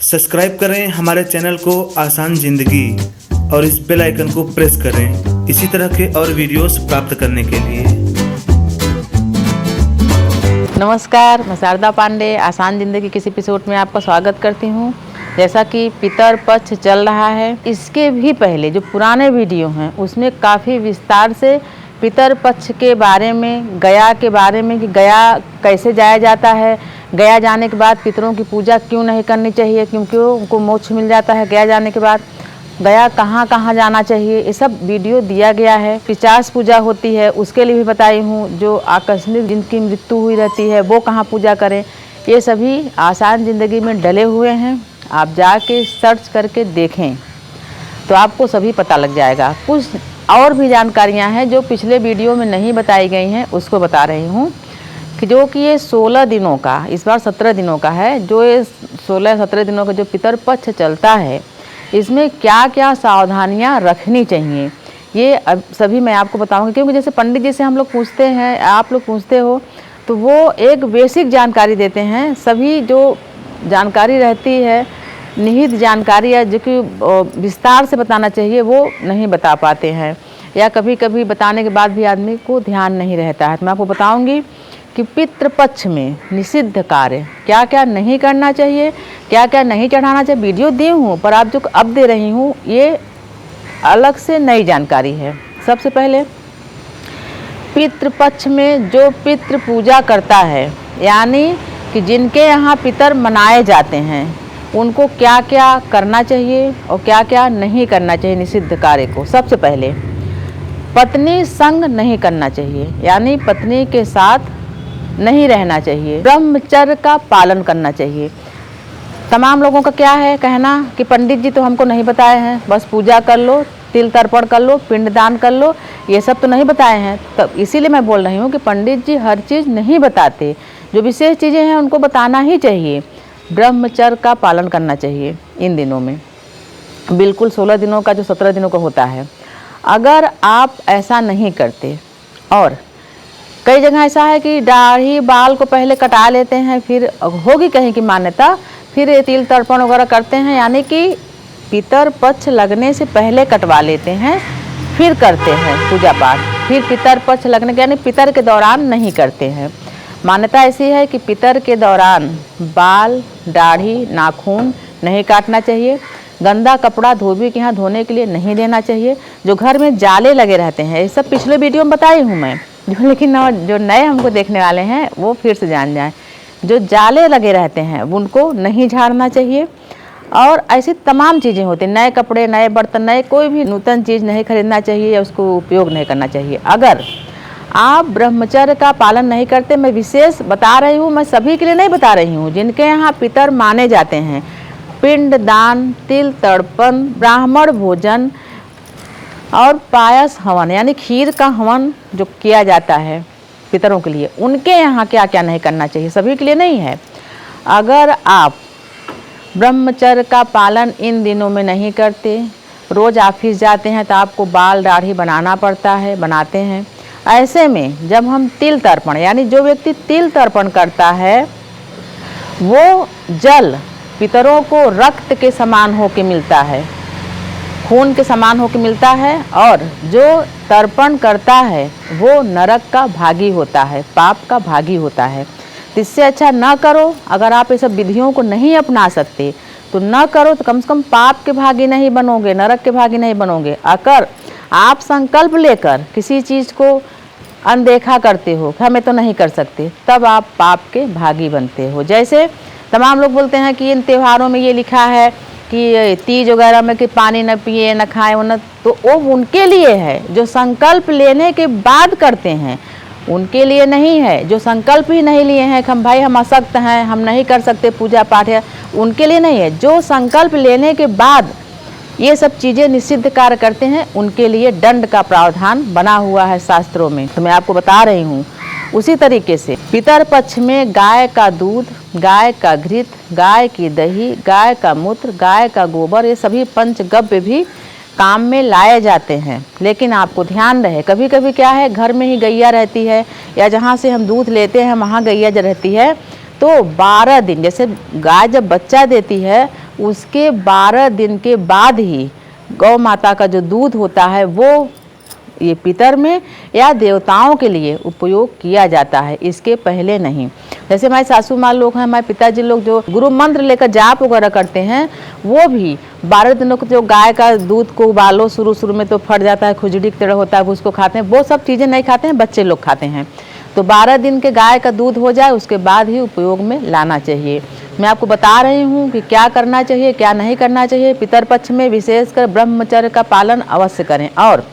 Subscribe करें हमारे channel को आसान जिंदगी और इस बेल आइकन को प्रेस करें इसी तरह के और वीडियोस प्राप्त करने के लिए। नमस्कार, मैं शारदा पांडे आसान ज़िंदगी के इस एपिसोड में आपका स्वागत करती हूँ। जैसा कि पितर पक्ष चल रहा है, इसके भी पहले जो पुराने वीडियो हैं उसमें काफ़ी विस्तार से पितर पक्ष के बारे में, गया के बारे में कि गया कैसे जाया जाता है, गया जाने के बाद पितरों की पूजा क्यों नहीं करनी चाहिए, क्योंकि उनको मोक्ष मिल जाता है गया जाने के बाद, गया कहाँ कहाँ जाना चाहिए, ये सब वीडियो दिया गया है। पिशाच पूजा होती है उसके लिए भी बताई हूँ। जो आकस्मिक जिनकी मृत्यु हुई रहती है वो कहाँ पूजा करें, ये सभी आसान ज़िंदगी में डले हुए हैं। आप जाके सर्च करके देखें तो आपको सभी पता लग जाएगा। कुछ और भी जानकारियाँ हैं जो पिछले वीडियो में नहीं बताई गई हैं, उसको बता रही हूँ कि जो कि ये 16 दिनों का, इस बार 17 दिनों का है, जो ये 16-17 दिनों का जो पितर पक्ष चलता है, इसमें क्या क्या सावधानियां रखनी चाहिए ये अब सभी मैं आपको बताऊंगी। क्योंकि जैसे पंडित जी से हम लोग पूछते हैं, आप लोग पूछते हो, तो वो एक बेसिक जानकारी देते हैं। सभी जो जानकारी रहती है, निहित जानकारी है, जो कि विस्तार से बताना चाहिए, वो नहीं बता पाते हैं, या कभी कभी बताने के बाद भी आदमी को ध्यान नहीं रहता है। तो मैं आपको बताऊँगी कि पितृपक्ष में निषिद्ध कार्य क्या क्या नहीं करना चाहिए, क्या क्या नहीं चढ़ाना चाहिए। वीडियो दी हूँ, पर आप जो अब दे रही हूँ ये अलग से नई जानकारी है। सबसे पहले पितृपक्ष में जो पितृ पूजा करता है, यानी कि जिनके यहाँ पितर मनाए जाते हैं, उनको क्या क्या करना चाहिए और क्या क्या नहीं करना चाहिए निषिद्ध कार्य को। सबसे पहले पत्नी संग नहीं करना चाहिए, यानी पत्नी के साथ नहीं रहना चाहिए। ब्रह्मचर्य का पालन करना चाहिए। तमाम लोगों का क्या है कहना कि पंडित जी तो हमको नहीं बताए हैं, बस पूजा कर लो, तिल तर्पण कर लो, पिंडदान कर लो, ये सब तो नहीं बताए हैं। तब इसीलिए मैं बोल रही हूँ कि पंडित जी हर चीज़ नहीं बताते, जो विशेष चीज़ें हैं उनको बताना ही चाहिए। ब्रह्मचर्य का पालन करना चाहिए इन दिनों में, बिल्कुल 16 दिनों का जो 17 दिनों का होता है। अगर आप ऐसा नहीं करते, और कई जगह ऐसा है कि दाढ़ी बाल को पहले कटा लेते हैं, फिर होगी कहीं की मान्यता, फिर ये तिल तर्पण वगैरह करते हैं, यानी कि पितर पक्ष लगने से पहले कटवा लेते हैं, फिर करते हैं पूजा पाठ। फिर पितर पक्ष लगने के, यानी पितर के दौरान नहीं करते हैं। मान्यता ऐसी है कि पितर के दौरान बाल, दाढ़ी, नाखून नहीं काटना चाहिए। गंदा कपड़ा धोबी के यहाँ धोने के लिए नहीं देना चाहिए। जो घर में जाले लगे रहते हैं, ये सब पिछले वीडियो में बताई हूँ मैं, लेकिन जो नए हमको देखने वाले हैं वो फिर से जान जाएं। जो जाले लगे रहते हैं उनको नहीं झाड़ना चाहिए। और ऐसी तमाम चीज़ें होती हैं, नए कपड़े, नए बर्तन, नए कोई भी नूतन चीज़ नहीं खरीदना चाहिए या उसको उपयोग नहीं करना चाहिए। अगर आप ब्रह्मचर्य का पालन नहीं करते, मैं विशेष बता रही हूँ, मैं सभी के लिए नहीं बता रही हूँ, जिनके यहाँ पितर माने जाते हैं, पिंड दान, तिल तर्पण, ब्राह्मण भोजन और पायस हवन, यानी खीर का हवन जो किया जाता है पितरों के लिए, उनके यहाँ क्या क्या नहीं करना चाहिए, सभी के लिए नहीं है। अगर आप ब्रह्मचर्य का पालन इन दिनों में नहीं करते, रोज़ ऑफिस जाते हैं तो आपको बाल दाढ़ी बनाना पड़ता है, बनाते हैं। ऐसे में जब हम तिल तर्पण, यानी जो व्यक्ति तिल तर्पण करता है, वो जल पितरों को रक्त के समान होके मिलता है, खून के समान होकर मिलता है, और जो तर्पण करता है वो नरक का भागी होता है, पाप का भागी होता है। इससे अच्छा ना करो। अगर आप ये सब विधियों को नहीं अपना सकते तो ना करो, तो कम से कम पाप के भागी नहीं बनोगे, नरक के भागी नहीं बनोगे। अगर आप संकल्प लेकर किसी चीज़ को अनदेखा करते हो, हमें तो नहीं कर सकते, तब आप पाप के भागी बनते हो। जैसे तमाम लोग बोलते हैं कि इन त्योहारों में ये लिखा है कि तीज वगैरह में कि पानी न पिए, न खाए, न, तो वो उनके लिए है जो संकल्प लेने के बाद करते हैं, उनके लिए नहीं है। जो संकल्प ही नहीं लिए हैं कि हम भाई हम अशक्त हैं, हम नहीं कर सकते पूजा पाठ, है उनके लिए नहीं है। जो संकल्प लेने के बाद ये सब चीज़ें निषिद्ध कार्य करते हैं, उनके लिए दंड का प्रावधान बना हुआ है शास्त्रों में, तो मैं आपको बता रही हूँ। उसी तरीके से पितर पक्ष में गाय का दूध, गाय का घृत, गाय की दही, गाय का मूत्र, गाय का गोबर, ये सभी पंचगव्य भी काम में लाए जाते हैं। लेकिन आपको ध्यान रहे, कभी कभी क्या है, घर में ही गैया रहती है या जहाँ से हम दूध लेते हैं वहाँ गैया रहती है, तो 12 दिन, जैसे गाय जब बच्चा देती है उसके 12 दिन के बाद ही गौ माता का जो दूध होता है वो ये पितर में या देवताओं के लिए उपयोग किया जाता है, इसके पहले नहीं। जैसे हमारे सासू माँ लोग हैं, हमारे पिताजी लोग जो गुरु मंत्र लेकर जाप वगैरह करते हैं, वो भी 12 दिनों को जो गाय का दूध को उबालो, शुरू में तो फट जाता है, खुजड़ी की तरह होता है, उसको खाते हैं, वो सब चीज़ें नहीं खाते हैं, बच्चे लोग खाते हैं। तो 12 दिन के गाय का दूध हो जाए उसके बाद ही उपयोग में लाना चाहिए। मैं आपको बता रही हूँ कि क्या करना चाहिए, क्या नहीं करना चाहिए। पितर पक्ष में विशेषकर ब्रह्मचर्य का पालन अवश्य करें। और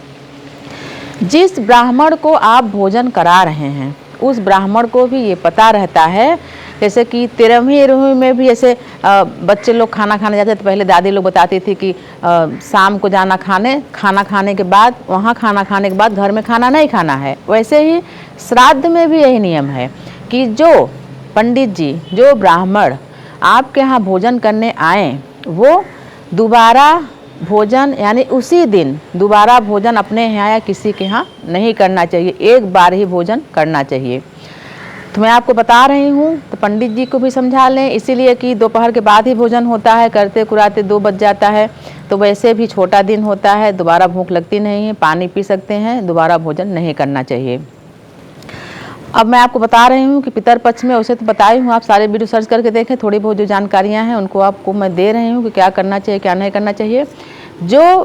जिस ब्राह्मण को आप भोजन करा रहे हैं उस ब्राह्मण को भी ये पता रहता है, जैसे कि 13वीं में भी ऐसे बच्चे लोग खाना खाने जाते तो पहले दादी लोग बताती थी कि शाम को जाना खाना खाने के बाद, वहाँ खाना खाने के बाद घर में खाना नहीं खाना है। वैसे ही श्राद्ध में भी यही नियम है कि जो पंडित जी, जो ब्राह्मण आपके यहाँ भोजन करने आए, वो दोबारा भोजन यानी उसी दिन दोबारा भोजन अपने यहाँ या किसी के यहाँ नहीं करना चाहिए, एक बार ही भोजन करना चाहिए। तो मैं आपको बता रही हूँ, तो पंडित जी को भी समझा लें, इसीलिए कि दोपहर के बाद ही भोजन होता है, करते कुराते 2 बज जाता है, तो वैसे भी छोटा दिन होता है, दोबारा भूख लगती नहीं है, पानी पी सकते हैं, दोबारा भोजन नहीं करना चाहिए। अब मैं आपको बता रही हूँ कि पितर पक्ष में, वैसे तो बताई हूँ, आप सारे वीडियो सर्च करके देखें, थोड़ी बहुत जो जानकारियाँ हैं उनको आपको मैं दे रही हूँ कि क्या करना चाहिए क्या नहीं करना चाहिए। जो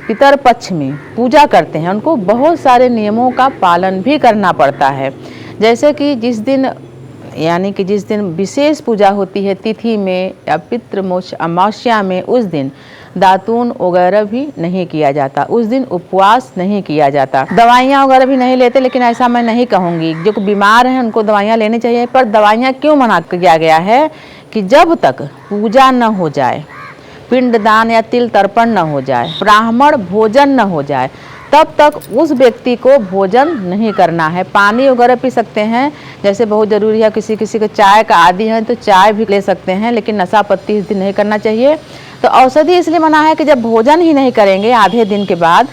पितर पक्ष में पूजा करते हैं उनको बहुत सारे नियमों का पालन भी करना पड़ता है। जैसे कि जिस दिन यानी कि जिस दिन विशेष पूजा होती है तिथि में या पितृमोक्ष अमावस्या में, उस दिन दातून वगैरह भी नहीं किया जाता, उस दिन उपवास नहीं किया जाता, दवाइयाँ वगैरह भी नहीं लेते। लेकिन ऐसा मैं नहीं कहूँगी, जो बीमार हैं उनको दवाइयाँ लेनी चाहिए, पर दवाइयाँ क्यों मना किया गया है कि जब तक पूजा न हो जाए, पिंडदान या तिल तर्पण न हो जाए, ब्राह्मण भोजन न हो जाए, तब तक उस व्यक्ति को भोजन नहीं करना है। पानी वगैरह पी सकते हैं, जैसे बहुत ज़रूरी है, किसी किसी को चाय का आदी है तो चाय भी ले सकते हैं, लेकिन नशा पत्ती इस दिन नहीं करना चाहिए। तो औषधि इसलिए मना है कि जब भोजन ही नहीं करेंगे आधे दिन के बाद,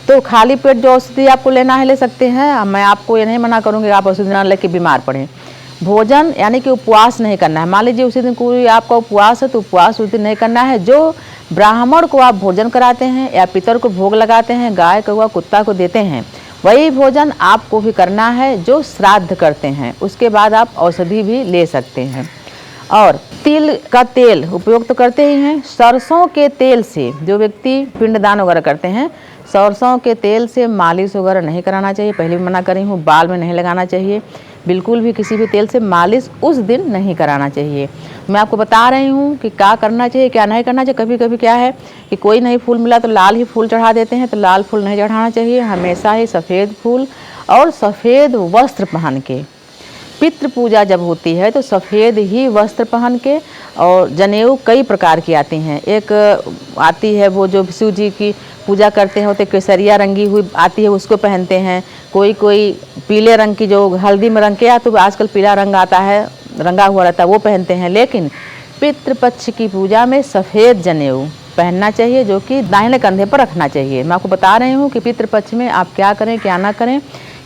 तो खाली पेट जो औषधि आपको लेना है ले सकते हैं। मैं आपको ये नहीं मना करूँगी आप औषधि ना लेके बीमार पड़ें। भोजन यानी कि उपवास नहीं करना है। मान लीजिए उसी दिन कोई आपका उपवास है तो उपवास उस दिन नहीं करना है। जो ब्राह्मण को आप भोजन कराते हैं या पितर को भोग लगाते हैं, गाय कौवा कुत्ता को देते हैं, वही भोजन आपको भी करना है जो श्राद्ध करते हैं। उसके बाद आप औषधि भी ले सकते हैं। और तिल का तेल उपयोग तो करते ही हैं। सरसों के तेल से जो व्यक्ति पिंडदान वगैरह करते हैं, सरसों के तेल से मालिश वगैरह नहीं कराना चाहिए। पहले भी मना करी हूँ, बाल में नहीं लगाना चाहिए, बिल्कुल भी किसी भी तेल से मालिश उस दिन नहीं कराना चाहिए। मैं आपको बता रही हूँ कि क्या करना चाहिए क्या नहीं करना चाहिए। कभी कभी क्या है कि कोई नहीं फूल मिला तो लाल ही फूल चढ़ा देते हैं, तो लाल फूल नहीं चढ़ाना चाहिए। हमेशा ही सफ़ेद फूल और सफ़ेद वस्त्र पहन के, पितृ पूजा जब होती है तो सफ़ेद ही वस्त्र पहन के, और जनेऊ कई प्रकार की आती हैं। एक आती है वो जो शिव जी की पूजा करते हैं तो केसरिया रंगी हुई आती है, उसको पहनते हैं। कोई पीले रंग की जो हल्दी में रंग के, या तो आजकल पीला रंग आता है रंगा हुआ रहता है, वो पहनते हैं। लेकिन पितृपक्ष की पूजा में सफ़ेद जनेऊ पहनना चाहिए, जो कि दाहिने कंधे पर रखना चाहिए। मैं आपको बता रही हूँ कि पितृपक्ष में आप क्या करें क्या ना करें,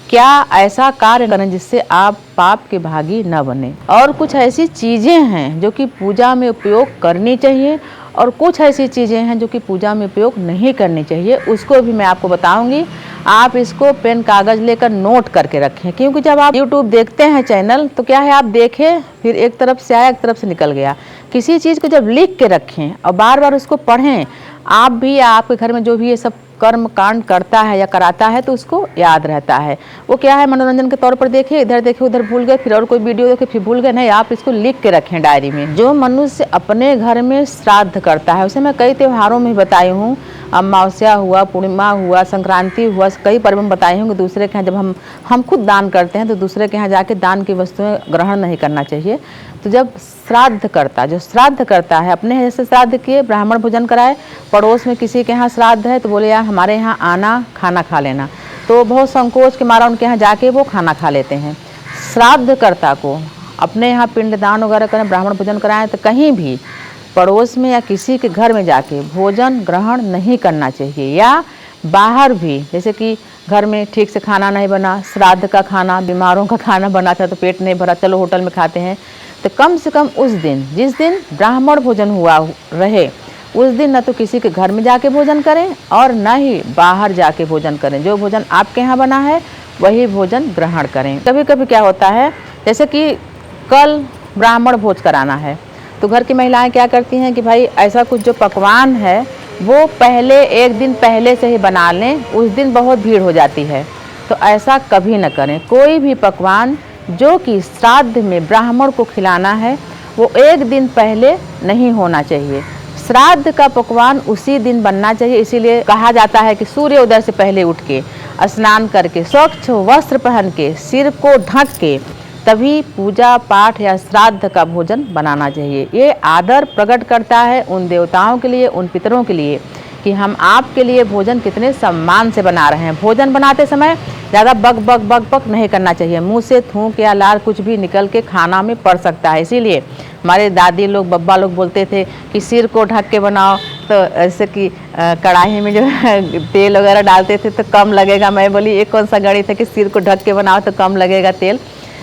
क्या ऐसा कार्य करें जिससे आप पाप के भागी न बने। और कुछ ऐसी चीज़ें हैं जो कि पूजा में उपयोग करनी चाहिए, और कुछ ऐसी चीज़ें हैं जो कि पूजा में उपयोग नहीं करनी चाहिए, उसको भी मैं आपको बताऊंगी। आप इसको पेन कागज़ लेकर नोट करके रखें, क्योंकि जब आप YouTube देखते हैं चैनल, तो क्या है आप देखें फिर एक तरफ से आया एक तरफ से निकल गया। किसी चीज़ को जब लिख के रखें और बार बार उसको पढ़ें, आप भी या आपके घर में जो भी ये सब कर्म कांड करता है या कराता है तो उसको याद रहता है। वो क्या है मनोरंजन के तौर पर देखे, इधर देखे उधर भूल गए, फिर और कोई वीडियो देखे फिर भूल गए, नहीं, आप इसको लिख के रखें डायरी में। जो मनुष्य अपने घर में श्राद्ध करता है, उसे मैं कई त्योहारों में बताई हूँ, अमावस्या हुआ, पूर्णिमा हुआ, संक्रांति हुआ, कई पर्व में बताई हूँ कि दूसरे के यहाँ जब हम खुद दान करते हैं तो दूसरे के यहाँ जाके दान की वस्तुएं ग्रहण नहीं करना चाहिए। तो जब जो श्राद्ध करता है, अपने जैसे श्राद्ध किए, ब्राह्मण भोजन कराए, पड़ोस में किसी के यहाँ श्राद्ध है तो बोले यार हमारे यहाँ आना, खाना खा लेना, तो बहुत संकोच के मारा उनके यहाँ जाके वो खाना खा लेते हैं। श्राद्धकर्ता को अपने यहाँ पिंडदान वगैरह करें, ब्राह्मण भोजन कराएं, तो कहीं भी पड़ोस में या किसी के घर में जाके भोजन ग्रहण नहीं करना चाहिए। या बाहर भी, जैसे कि घर में ठीक से खाना नहीं बना, श्राद्ध का खाना, बीमारों का खाना बना था तो पेट नहीं भरा, चलो होटल में खाते हैं, तो कम से कम उस दिन, जिस दिन ब्राह्मण भोजन हुआ रहे, उस दिन न तो किसी के घर में जाके भोजन करें और न ही बाहर जाके भोजन करें। जो भोजन आपके यहाँ बना है वही भोजन ग्रहण करें। कभी कभी क्या होता है, जैसे कि कल ब्राह्मण भोज कराना है, तो घर की महिलाएं क्या करती हैं कि भाई ऐसा कुछ जो पकवान है वो पहले एक दिन पहले से ही बना लें, उस दिन बहुत भीड़ हो जाती है। तो ऐसा कभी न करें। कोई भी पकवान जो कि श्राद्ध में ब्राह्मण को खिलाना है वो एक दिन पहले नहीं होना चाहिए। श्राद्ध का पकवान उसी दिन बनना चाहिए। इसीलिए कहा जाता है कि सूर्योदय से पहले उठ के स्नान करके स्वच्छ वस्त्र पहन के सिर को ढक के तभी पूजा पाठ या श्राद्ध का भोजन बनाना चाहिए। ये आदर प्रकट करता है उन देवताओं के लिए, उन पितरों के लिए कि हम आपके लिए भोजन कितने सम्मान से बना रहे हैं। भोजन बनाते समय ज़्यादा बक बक बक बक नहीं करना चाहिए। मुंह से थूक या लार कुछ भी निकल के खाना में पड़ सकता है। इसीलिए हमारे दादी लोग, बब्बा लोग बोलते थे कि सिर को ढक के बनाओ, तो ऐसे कि कढ़ाई में जो तेल वगैरह डालते थे तो कम लगेगा। मैं बोली ये कौन सा गणित है कि सिर को ढक के बनाओ तो कम लगेगा तेल।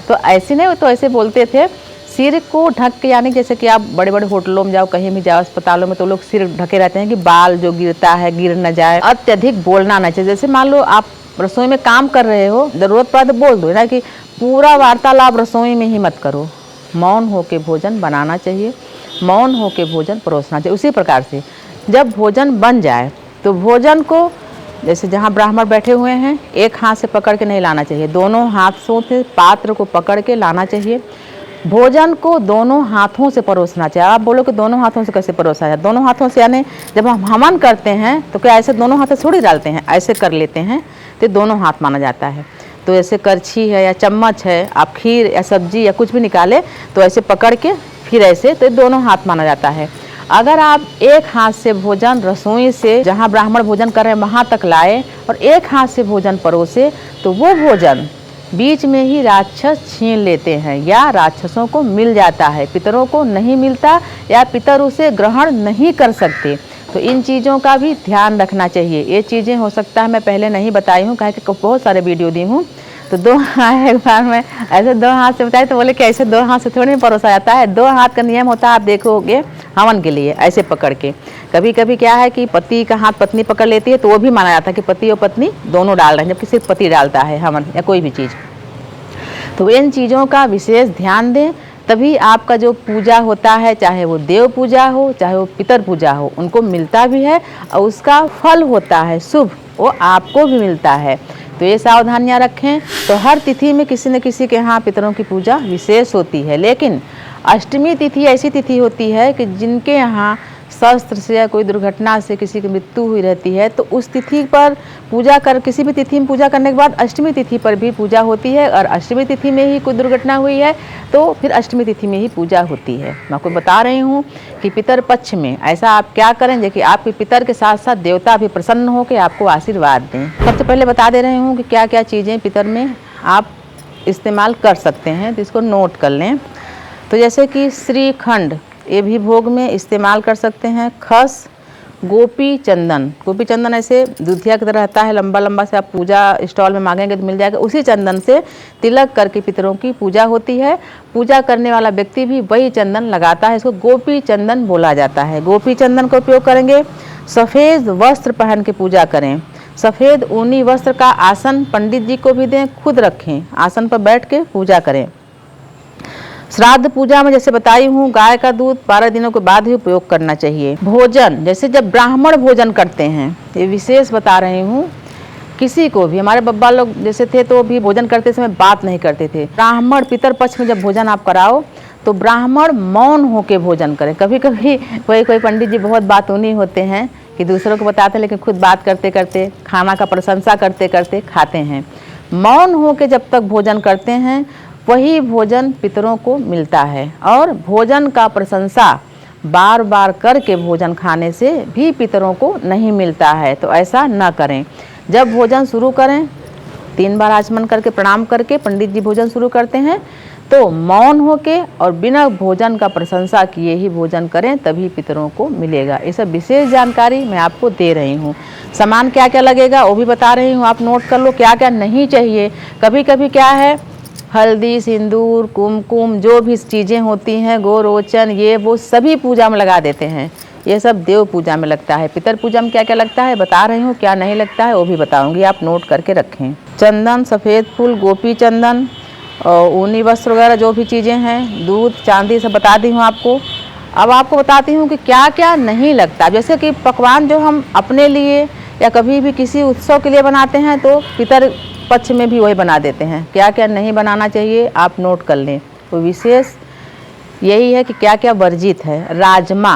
तो ऐसे नहीं, तो ऐसे बोलते थे सिर को ढक के, यानी जैसे कि आप बड़े बड़े होटलों में जाओ, कहीं भी जाओ, अस्पतालों में, तो लोग सिर ढके रहते हैं कि बाल जो गिरता है गिर न जाए। अत्यधिक बोलना न चाहिए। जैसे मान लो आप रसोई में काम कर रहे हो, ज़रूरत पड़ा तो बोल दो ना, कि पूरा वार्तालाप रसोई में ही मत करो। मौन होकर भोजन बनाना चाहिए, मौन होकर भोजन परोसना चाहिए। उसी प्रकार से जब भोजन बन जाए तो भोजन को, जैसे जहाँ ब्राह्मण बैठे हुए हैं, एक हाथ से पकड़ के नहीं लाना चाहिए, दोनों हाथों से पात्र को पकड़ के लाना चाहिए। भोजन को दोनों हाथों से परोसना चाहिए। आप बोलो कि दोनों हाथों से कैसे परोसा जाए? दोनों हाथों से यानी जब हम हवन करते हैं तो क्या ऐसे दोनों हाथों से थोड़ी डालते हैं, ऐसे कर लेते हैं तो दोनों हाथ माना जाता है। तो ऐसे करछी है या चम्मच है, आप खीर या सब्जी या कुछ भी निकाले तो ऐसे पकड़ के फिर ऐसे, तो दोनों हाथ माना जाता है। अगर आप एक हाथ से भोजन रसोई से जहाँ ब्राह्मण भोजन कर रहे हैं वहाँ तक लाए और एक हाथ से भोजन परोसे, तो वो भोजन बीच में ही राक्षस छीन लेते हैं या राक्षसों को मिल जाता है, पितरों को नहीं मिलता या पितर उसे ग्रहण नहीं कर सकते। तो इन चीज़ों का भी ध्यान रखना चाहिए। ये चीज़ें हो सकता है मैं पहले नहीं बताई हूँ, कहे कि बहुत सारे वीडियो दी हूँ। तो दो एक बार मैं ऐसे दो हाथ से बताई तो बोले कि ऐसे दो हाथ से थोड़ी परोसा जाता है। दो हाथ का नियम होता है, आप देखोगे हवन के लिए ऐसे पकड़ के। कभी कभी क्या है कि पति का हाथ पत्नी पकड़ लेती है तो वो भी माना जाता है कि पति और पत्नी दोनों डाल रहे हैं, जबकि सिर्फ पति डालता है हवन या कोई भी चीज़। तो इन चीज़ों का विशेष ध्यान दें, तभी आपका जो पूजा होता है, चाहे वो देव पूजा हो चाहे वो पितर पूजा हो, उनको मिलता भी है और उसका फल होता है शुभ, वो आपको भी मिलता है। तो ये सावधानियां रखें। तो हर तिथि में किसी न किसी के यहाँ पितरों की पूजा विशेष होती है, लेकिन अष्टमी तिथि ऐसी तिथि होती है कि जिनके यहाँ शस्त्र से या कोई दुर्घटना से किसी की मृत्यु हुई रहती है, तो उस तिथि पर पूजा कर, किसी भी तिथि में पूजा करने के बाद अष्टमी तिथि पर भी पूजा होती है। और अष्टमी तिथि में ही कोई दुर्घटना हुई है तो फिर अष्टमी तिथि में ही पूजा होती है। मैं आपको बता रही हूँ कि पितर पक्ष में ऐसा आप क्या करें कि आपके पितर के साथ साथ देवता भी प्रसन्न हो के आपको आशीर्वाद दें। सबसे पहले बता दे रही हूँ कि क्या क्या चीज़ें पितर में आप इस्तेमाल कर सकते हैं, तो इसको नोट कर लें। तो जैसे कि श्रीखंड, ये भी भोग में इस्तेमाल कर सकते हैं। खस, गोपी चंदन, गोपी चंदन ऐसे दूधिया की तरह रहता है, लंबा लंबा से, आप पूजा स्टॉल में मांगेंगे तो मिल जाएगा। उसी चंदन से तिलक करके पितरों की पूजा होती है। पूजा करने वाला व्यक्ति भी वही चंदन लगाता है, इसको गोपी चंदन बोला जाता है। गोपी चंदन का उपयोग करेंगे। सफ़ेद वस्त्र पहन के पूजा करें। सफ़ेद ऊनी वस्त्र का आसन पंडित जी को भी दें, खुद रखें, आसन पर बैठ के पूजा करें। श्राद्ध पूजा में जैसे बताई हूँ, गाय का दूध 12 दिनों के बाद ही उपयोग करना चाहिए। भोजन, जैसे जब ब्राह्मण भोजन करते हैं, ये विशेष बता रही हूँ, किसी को भी, हमारे बब्बा लोग जैसे थे तो भी भोजन करते समय बात नहीं करते थे। ब्राह्मण पितर पक्ष में जब भोजन आप कराओ तो ब्राह्मण मौन होकर भोजन करें। कभी कभी कोई पंडित जी बहुत बातूनी होते हैं कि दूसरों को बताते हैं लेकिन खुद बात करते करते, खाना का प्रशंसा करते करते खाते हैं। मौन होकर जब तक भोजन करते हैं वही भोजन पितरों को मिलता है। और भोजन का प्रशंसा बार बार करके भोजन खाने से भी पितरों को नहीं मिलता है, तो ऐसा न करें। जब भोजन शुरू करें 3 बार आचमन करके प्रणाम करके पंडित जी भोजन शुरू करते हैं, तो मौन होके और बिना भोजन का प्रशंसा किए ही भोजन करें, तभी पितरों को मिलेगा। ये सब विशेष जानकारी मैं आपको दे रही हूँ। सामान क्या क्या लगेगा वो भी बता रही हूँ, आप नोट कर लो क्या क्या नहीं चाहिए। कभी कभी क्या है हल्दी, सिंदूर, कुमकुम, जो भी चीज़ें होती हैं, गोरोचन, ये वो सभी पूजा में लगा देते हैं। ये सब देव पूजा में लगता है। पितर पूजा में क्या क्या लगता है बता रही हूँ, क्या नहीं लगता है वो भी बताऊँगी, आप नोट करके रखें। चंदन, सफ़ेद फूल, गोपी चंदन और ऊनी वस्त्र वगैरह जो भी चीज़ें हैं, दूध, चांदी, सब बता दी हूँ आपको। अब आपको बताती हूँ कि क्या क्या नहीं लगता। जैसे कि पकवान जो हम अपने लिए या कभी भी किसी उत्सव के लिए बनाते हैं तो पितर पक्ष में भी वही बना देते हैं। क्या क्या नहीं बनाना चाहिए आप नोट कर लें। तो विशेष यही है कि क्या क्या वर्जित है। राजमा,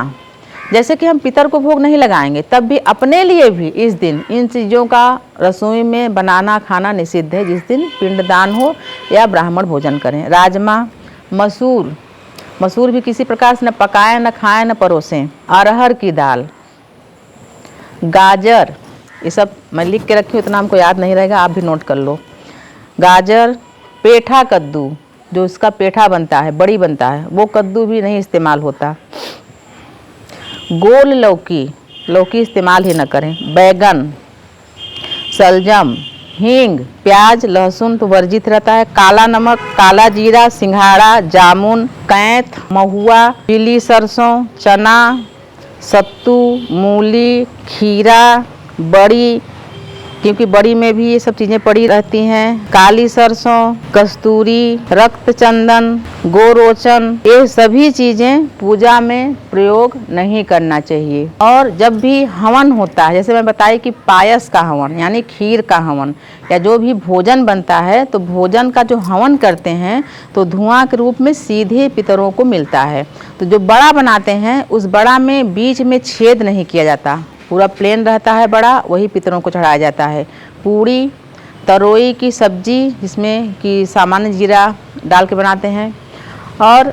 जैसे कि हम पितर को भोग नहीं लगाएंगे तब भी अपने लिए भी इस दिन इन चीज़ों का रसोई में बनाना खाना निषिद्ध है, जिस दिन पिंडदान हो या ब्राह्मण भोजन करें। राजमा, मसूर, मसूर भी किसी प्रकार से न पकाएं, न खाएं, न परोसें। अरहर की दाल, गाजर, ये सब मैं लिख के रखी हूँ, इतना हमको याद नहीं रहेगा, आप भी नोट कर लो। गाजर, पेठा कद्दू, जो इसका पेठा बनता है, बड़ी बनता है, वो कद्दू भी नहीं इस्तेमाल होता। गोल लौकी, लौकी इस्तेमाल ही न करें। बैगन, सलजम, हींग, प्याज, लहसुन तो वर्जित रहता है। काला नमक, काला जीरा, सिंघाड़ा, जामुन, कैंथ, महुआ, पीली सरसों, चना, सत्तू, मूली, खीरा, बड़ी, क्योंकि बड़ी में भी ये सब चीज़ें पड़ी रहती हैं। काली सरसों, कस्तूरी, रक्त चंदन, गोरोचन, ये सभी चीज़ें पूजा में प्रयोग नहीं करना चाहिए। और जब भी हवन होता है, जैसे मैं बताई कि पायस का हवन यानी खीर का हवन या जो भी भोजन बनता है, तो भोजन का जो हवन करते हैं तो धुआं के रूप में सीधे पितरों को मिलता है। तो जो बड़ा बनाते हैं उस बड़ा में बीच में छेद नहीं किया जाता, पूरा प्लेन रहता है बड़ा, वही पितरों को चढ़ाया जाता है। पूड़ी, तरोई की सब्जी जिसमें कि सामान्य जीरा डाल के बनाते हैं, और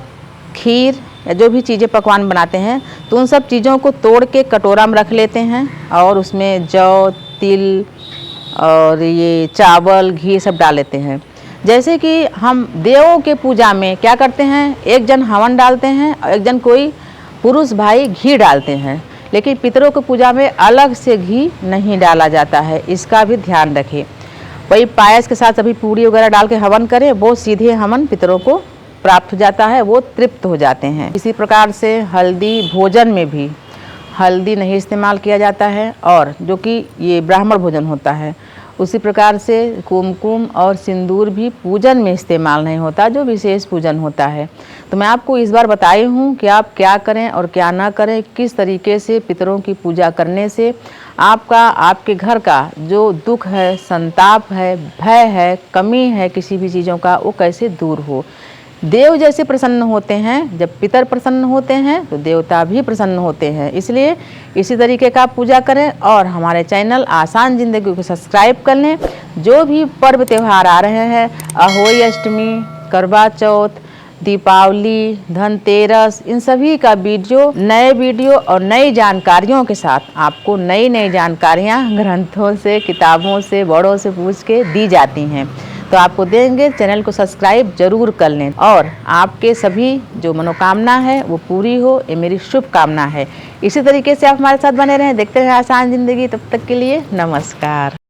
खीर या जो भी चीज़ें पकवान बनाते हैं तो उन सब चीज़ों को तोड़ के कटोरा में रख लेते हैं और उसमें जौ, तिल और ये चावल, घी सब डाल लेते हैं। जैसे कि हम देवों के पूजा में क्या करते हैं, एक जन हवन डालते हैं और एक जन कोई पुरुष भाई घी डालते हैं, लेकिन पितरों की पूजा में अलग से घी नहीं डाला जाता है, इसका भी ध्यान रखें। वही पायस के साथ सभी पूड़ी वगैरह डाल के हवन करें, वो सीधे हवन पितरों को प्राप्त हो जाता है, वो तृप्त हो जाते हैं। इसी प्रकार से हल्दी, भोजन में भी हल्दी नहीं इस्तेमाल किया जाता है, और जो कि ये ब्राह्मण भोजन होता है उसी प्रकार से कुमकुम और सिंदूर भी पूजन में इस्तेमाल नहीं होता, जो विशेष पूजन होता है। तो मैं आपको इस बार बताई हूँ कि आप क्या करें और क्या ना करें, किस तरीके से पितरों की पूजा करने से आपका, आपके घर का जो दुख है, संताप है, भय है, कमी है किसी भी चीज़ों का, वो कैसे दूर हो। देव जैसे प्रसन्न होते हैं, जब पितर प्रसन्न होते हैं तो देवता भी प्रसन्न होते हैं। इसलिए इसी तरीके का पूजा करें और हमारे चैनल आसान ज़िंदगी को सब्सक्राइब कर लें। जो भी पर्व त्यौहार आ रहे हैं, अहोई अष्टमी, करवा चौथ, दीपावली, धनतेरस, इन सभी का नए वीडियो और नई जानकारियों के साथ आपको नई नई जानकारियाँ ग्रंथों से, किताबों से, बड़ों से पूछ के दी जाती हैं, तो आपको देंगे। चैनल को सब्सक्राइब जरूर कर लें और आपके सभी जो मनोकामना है वो पूरी हो, ये मेरी शुभकामना है। इसी तरीके से आप हमारे साथ बने रहें, देखते रहें आसान ज़िंदगी। तब तक के लिए नमस्कार।